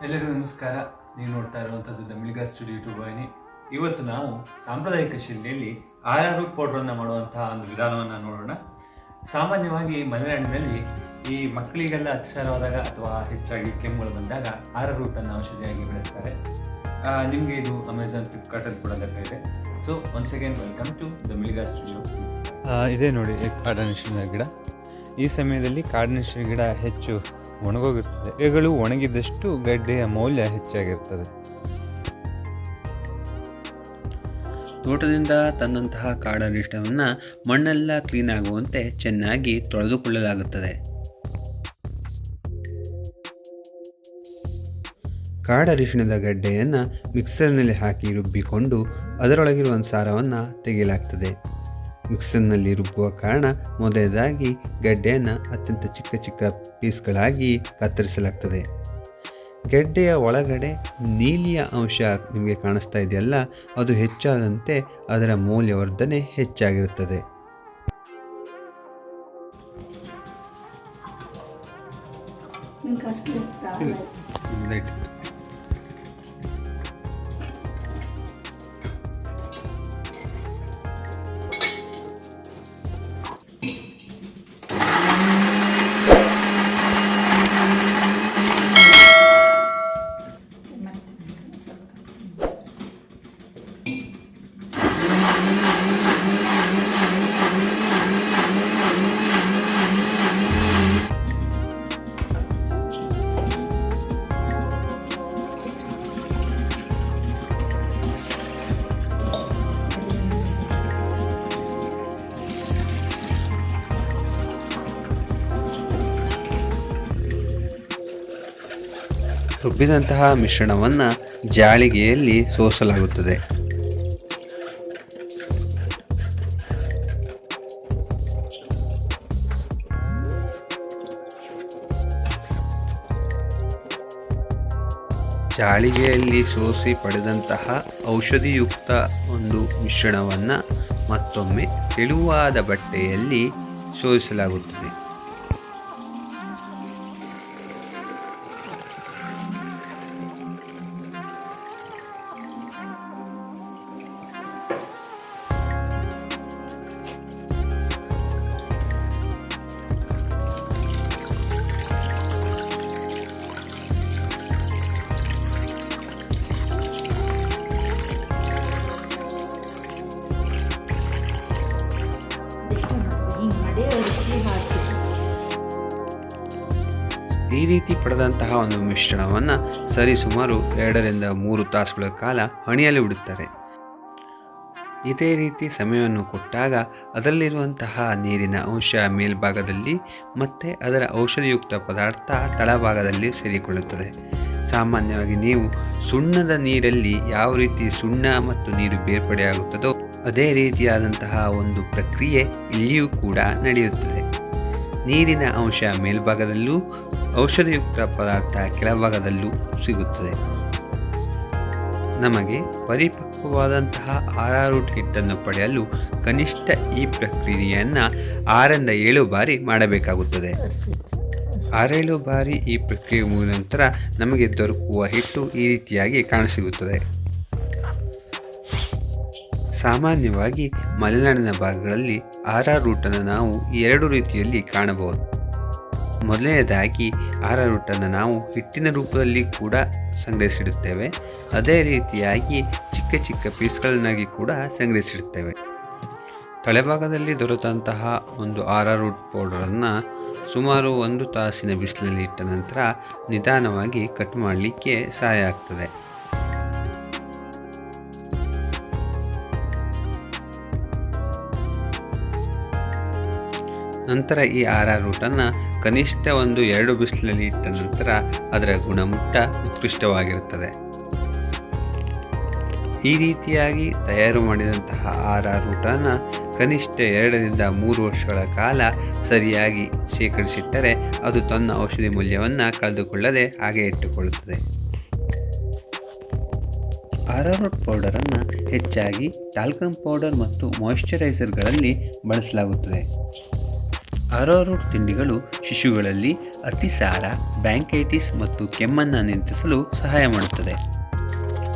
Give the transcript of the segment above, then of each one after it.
ಎಲ್ಲರಿಗೂ ನಮಸ್ಕಾರ. ನೀವು ನೋಡ್ತಾ ಇರುವಂಥದ್ದು ದ ಮಿಲ್ಗಾ ಸ್ಟುಡಿಯೋ ಯೂಟ್ಯೂಬ್ ವಾಹಿನಿ. ಇವತ್ತು ನಾವು ಸಾಂಪ್ರದಾಯಿಕ ಶೈಲಿಯಲ್ಲಿ ರೂಟ್ ಪೌಡ್ರನ್ನು ಮಾಡುವಂತಹ ಒಂದು ವಿಧಾನವನ್ನು ನೋಡೋಣ. ಸಾಮಾನ್ಯವಾಗಿ ಮಲೆನಾಡಿನಲ್ಲಿ ಈ ಮಕ್ಕಳಿಗೆಲ್ಲ ಅತಿಸಾರವಾದಾಗ ಅಥವಾ ಹೆಚ್ಚಾಗಿ ಕೆಮ್ಮುಗಳು ಬಂದಾಗ ರೂಟನ್ನು ಔಷಧಿಯಾಗಿ ಬೆಳೆಸ್ತಾರೆ. ನಿಮಗೆ ಇದು ಅಮೆಝಾನ್, ಫ್ಲಿಪ್ಕಾರ್ಟಲ್ಲಿ ಕೂಡ ಲಭ್ಯ ಇದೆ. So once again welcome to the Milga studio. ಇದೇ ನೋಡಿ ಕಾಡಾನೆಶಿನ ಗಿಡ. ಈ ಸಮಯದಲ್ಲಿ ಕಾಡಾನೆಶಿನ ಗಿಡ ಹೆಚ್ಚು ಒಣಗೋಗಿರ್ತದೆ. ಎಲೆಗಳು ಒಣಗಿದಷ್ಟು ಗಡ್ಡೆಯ ಮೌಲ್ಯ ಹೆಚ್ಚಾಗಿರ್ತದೆ. ತೋಟದಿಂದ ತಂದಂತಹ ಕಾಡರಿಷ್ಟವನ್ನು ಮಣ್ಣೆಲ್ಲ ಕ್ಲೀನ್ ಆಗುವಂತೆ ಚೆನ್ನಾಗಿ ತೊಳೆದುಕೊಳ್ಳಲಾಗುತ್ತದೆ. ಕಾಡರಿಶಿಣದ ಗಡ್ಡೆಯನ್ನು ಮಿಕ್ಸರ್ನಲ್ಲಿ ಹಾಕಿ ರುಬ್ಬಿಕೊಂಡು ಅದರೊಳಗಿರುವ ಸಾರವನ್ನು ತೆಗೆಯಲಾಗ್ತದೆ. ಮಿಕ್ಸರ್ನಲ್ಲಿ ರುಬ್ಬುವ ಕಾರಣ ಮೊದಲನೇದಾಗಿ ಗಡ್ಡೆಯನ್ನು ಅತ್ಯಂತ ಚಿಕ್ಕ ಚಿಕ್ಕ ಪೀಸ್ಗಳಾಗಿ ಕತ್ತರಿಸಲಾಗ್ತದೆ. ಗೆಡ್ಡೆಯ ಒಳಗಡೆ ನೀಲಿಯ ಅಂಶ ನಿಮಗೆ ಕಾಣಿಸ್ತಾ ಇದೆಯಲ್ಲ, ಅದು ಹೆಚ್ಚಾದಂತೆ ಅದರ ಮೌಲ್ಯವರ್ಧನೆ ಹೆಚ್ಚಾಗಿರುತ್ತದೆ. ರುಬ್ಬಿದಂತಹ ಮಿಶ್ರಣವನ್ನು ಜಾಳಿಗೆಯಲ್ಲಿ ಸೋಸಲಾಗುತ್ತದೆ. ಜಾಳಿಗೆಯಲ್ಲಿ ಸೋಸಿ ಪಡೆದಂತಹ ಔಷಧಿಯುಕ್ತ ಒಂದು ಮಿಶ್ರಣವನ್ನು ಮತ್ತೊಮ್ಮೆ ತೆಳುವಾದ ಬಟ್ಟೆಯಲ್ಲಿ ಸೋಸಲಾಗುತ್ತದೆ. ಈ ರೀತಿ ಪಡೆದಂತಹ ಒಂದು ಮಿಶ್ರಣವನ್ನು ಸರಿಸುಮಾರು 2 ರಿಂದ 3 ತಾಸುಗಳ ಕಾಲ ಹಣಿಯಲು ಬಿಡುತ್ತಾರೆ. ಇದೇ ರೀತಿ ಸಮಯವನ್ನು ಕೊಟ್ಟಾಗ ಅದರಲ್ಲಿರುವಂತಹ ನೀರಿನ ಅಂಶ ಮೇಲ್ಭಾಗದಲ್ಲಿ ಮತ್ತು ಅದರ ಔಷಧಿಯುಕ್ತ ಪದಾರ್ಥ ತಳಭಾಗದಲ್ಲಿ ಸೇರಿಕೊಳ್ಳುತ್ತದೆ. ಸಾಮಾನ್ಯವಾಗಿ ನೀವು ಸುಣ್ಣದ ನೀರಲ್ಲಿ ಯಾವ ರೀತಿ ಸುಣ್ಣ ಮತ್ತು ನೀರು ಬೇರ್ಪಡೆಯಾಗುತ್ತದೋ ಅದೇ ರೀತಿಯಾದಂತಹ ಒಂದು ಪ್ರಕ್ರಿಯೆ ಇಲ್ಲಿಯೂ ಕೂಡ ನಡೆಯುತ್ತದೆ. ನೀರಿನ ಅಂಶ ಮೇಲ್ಭಾಗದಲ್ಲೂ ಔಷಧಿಯುಕ್ತ ಪದಾರ್ಥ ಕೆಳಭಾಗದಲ್ಲೂ ಸಿಗುತ್ತದೆ. ನಮಗೆ ಪರಿಪಕ್ವವಾದಂತಹ ಆರಾರೂಟ್ ಹಿಟ್ಟನ್ನು ಪಡೆಯಲು ಕನಿಷ್ಠ ಈ ಪ್ರಕ್ರಿಯೆಯನ್ನು 6 ರಿಂದ 7 ಬಾರಿ ಮಾಡಬೇಕಾಗುತ್ತದೆ. 6-7 ಬಾರಿ ಈ ಪ್ರಕ್ರಿಯೆ ಮುಗಿದ ನಂತರ ನಮಗೆ ದೊರಕುವ ಹಿಟ್ಟು ಈ ರೀತಿಯಾಗಿ ಕಾಣಸಿಗುತ್ತದೆ. ಸಾಮಾನ್ಯವಾಗಿ ಮಲೆನಾಡಿನ ಭಾಗಗಳಲ್ಲಿ ರೂಟನ್ನು ನಾವು 2 ರೀತಿಯಲ್ಲಿ ಕಾಣಬಹುದು. ಮೊದಲನೇದಾಗಿ ರೂಟನ್ನು ನಾವು ಹಿಟ್ಟಿನ ರೂಪದಲ್ಲಿ ಕೂಡ ಸಂಗ್ರಹಿಸಿಡುತ್ತೇವೆ. ಅದೇ ರೀತಿಯಾಗಿ ಚಿಕ್ಕ ಚಿಕ್ಕ ಪೀಸ್ಗಳನ್ನಾಗಿ ಕೂಡ ಸಂಗ್ರಹಿಸಿಡುತ್ತೇವೆ. ತಲೆಭಾಗದಲ್ಲಿ ದೊರೆತಂತಹ ಒಂದು ರೂಟ್ ಪೌಡರನ್ನು ಸುಮಾರು 1 ತಾಸಿನ ಬಿಸಿಲಲ್ಲಿ ಇಟ್ಟ ನಂತರ ನಿಧಾನವಾಗಿ ಕಟ್ ಮಾಡಲಿಕ್ಕೆ ಸಹಾಯ ಆಗ್ತದೆ. ನಂತರ ಈ ರೂಟನ್ನು ಕನಿಷ್ಠ 1-2 ಬಿಸಿಲಲ್ಲಿ ಇಟ್ಟ ನಂತರ ಅದರ ಗುಣಮಟ್ಟ ಉತ್ಕೃಷ್ಟವಾಗಿರುತ್ತದೆ. ಈ ರೀತಿಯಾಗಿ ತಯಾರು ಮಾಡಿದಂತಹ ರೂಟನ್ನು ಕನಿಷ್ಠ 2 ರಿಂದ 3 ವರ್ಷಗಳ ಕಾಲ ಸರಿಯಾಗಿ ಶೇಖರಿಸಿಟ್ಟರೆ ಅದು ತನ್ನ ಔಷಧಿ ಮೌಲ್ಯವನ್ನು ಕಳೆದುಕೊಳ್ಳದೆ ಹಾಗೆ ಇಟ್ಟುಕೊಳ್ಳುತ್ತದೆ. ರೂಟ್ ಪೌಡರನ್ನು ಹೆಚ್ಚಾಗಿ ಟಾಲ್ಕಮ್ ಪೌಡರ್ ಮತ್ತು ಮಾಯಿಶ್ಚರೈಸರ್ಗಳಲ್ಲಿ ಬಳಸಲಾಗುತ್ತದೆ. ಅರೋರೂಟ್ ತಿಂಡಿಗಳು ಶಿಶುಗಳಲ್ಲಿ ಅತಿಸಾರ, ಬ್ರಾಂಕೈಟಿಸ್ ಮತ್ತು ಕೆಮ್ಮನ್ನು ನಿಯಂತ್ರಿಸಲು ಸಹಾಯ ಮಾಡುತ್ತದೆ.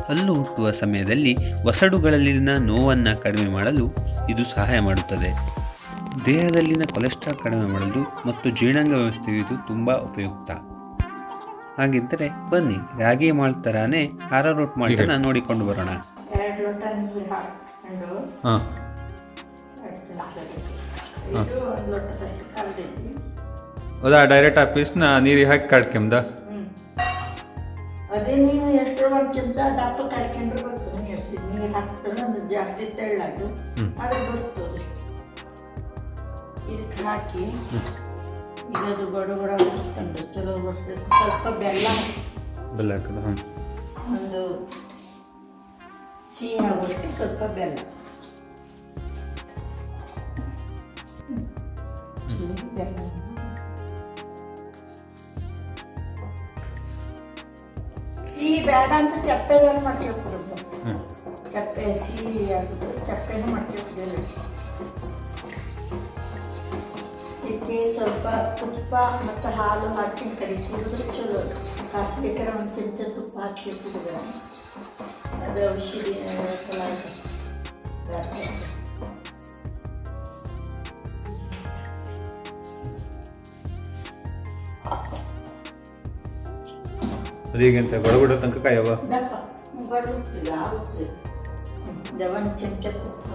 ಹಲ್ಲು ಹುಟ್ಟುವ ಸಮಯದಲ್ಲಿ ಒಸಡುಗಳಲ್ಲಿನ ನೋವನ್ನು ಕಡಿಮೆ ಮಾಡಲು ಇದು ಸಹಾಯ ಮಾಡುತ್ತದೆ. ದೇಹದಲ್ಲಿನ ಕೊಲೆಸ್ಟ್ರಾಲ್ ಕಡಿಮೆ ಮಾಡಲು ಮತ್ತು ಜೀರ್ಣಾಂಗ ವ್ಯವಸ್ಥೆಗೆ ಇದು ತುಂಬ ಉಪಯುಕ್ತ. ಹಾಗಿದ್ದರೆ ಬನ್ನಿ, ರಾಗಿ ಮಾಲ್ಟ್ ಥರಾನೇ ಅರೋರೂಟ್ ಮಾಲ್ಟನ್ನು ನೋಡಿಕೊಂಡು ಬರೋಣ. 2 ಲೋಟ ನೀರು ಹಾಕ್ಕೊಂಡು ಹಾಂ ಇದು 1 ಲೋಟದಷ್ಟು ಕಲ್ದೈತಿ. ಹೌದಾ? ಡೈರೆಕ್ಟ್ ಆ ಪೀಸ್ನ ನೀರಿಗೆ ಹಾಕಿ ಕಡ್ಕೆಂದ? ಅದೇ ನೀವು ಎಷ್ಟು ಒಂದು ಚಮಚ ದಪ್ಪ ಕಡ್ಕೊಂಡ್ರೆ ಬರ್ತದೆ. ನೀರು ಹಾಕ್ಕೊಂಡು ಒಂದು ಜಾಸ್ತಿ ತೆಳ್ಳಾಗಿ ಅದು ಬರ್ತದೆ. ಇದಕ್ಕೆ ಹಾಕಿ ಇದದು ಗೊಡ ಹಾಕ್ಕೊಂಡು ಚಲೋ ಬರ್ತದೆ. ಸ್ವಲ್ಪ ಬೆಲ್ಲ ಹಾಕೋದು. ಹಾಂ, ಒಂದು ಸಿಹಿ ಆಗೋದಕ್ಕೆ ಸ್ವಲ್ಪ ಬೆಲ್ಲ. ಬೆಲ್ಲ ಈ ಬೇಡ ಅಂತ ಚಪ್ಪೆಯನ್ನು ಮಾಡ್ಕೊಳ್ಬೋದು. ಚಪ್ಪೆ ಸಿಹಿ ಆಗುತ್ತೆ, ಚಪ್ಪೆನೂ ಮಾಡ್ಕೊಳ್ತಿದ್ದೇವೆ. ಇದಕ್ಕೆ ಸ್ವಲ್ಪ ತುಪ್ಪ ಮತ್ತು ಹಾಲು ಹಾಕಿ ಕಡಿ ಕುಡಿದ್ರೆ ಚಲೋ. ಕಾಸ್ಬೇಕಾದ್ರೆ ಒಂದು ಚಮಚ ತುಪ್ಪ ಹಾಕಿ ಕುಡಿದ್ರೆ ಅದು ಔಷಧಿ ಅದೀಗಂತ ಗೊಡಗೊಡ ತನಕ ಕಾಯವ. ದಪ್ಪ ಬರುತ್ತೆ ಆಗುತ್ತೆ. ಒಂದು ಚಮಚ ತುಪ್ಪ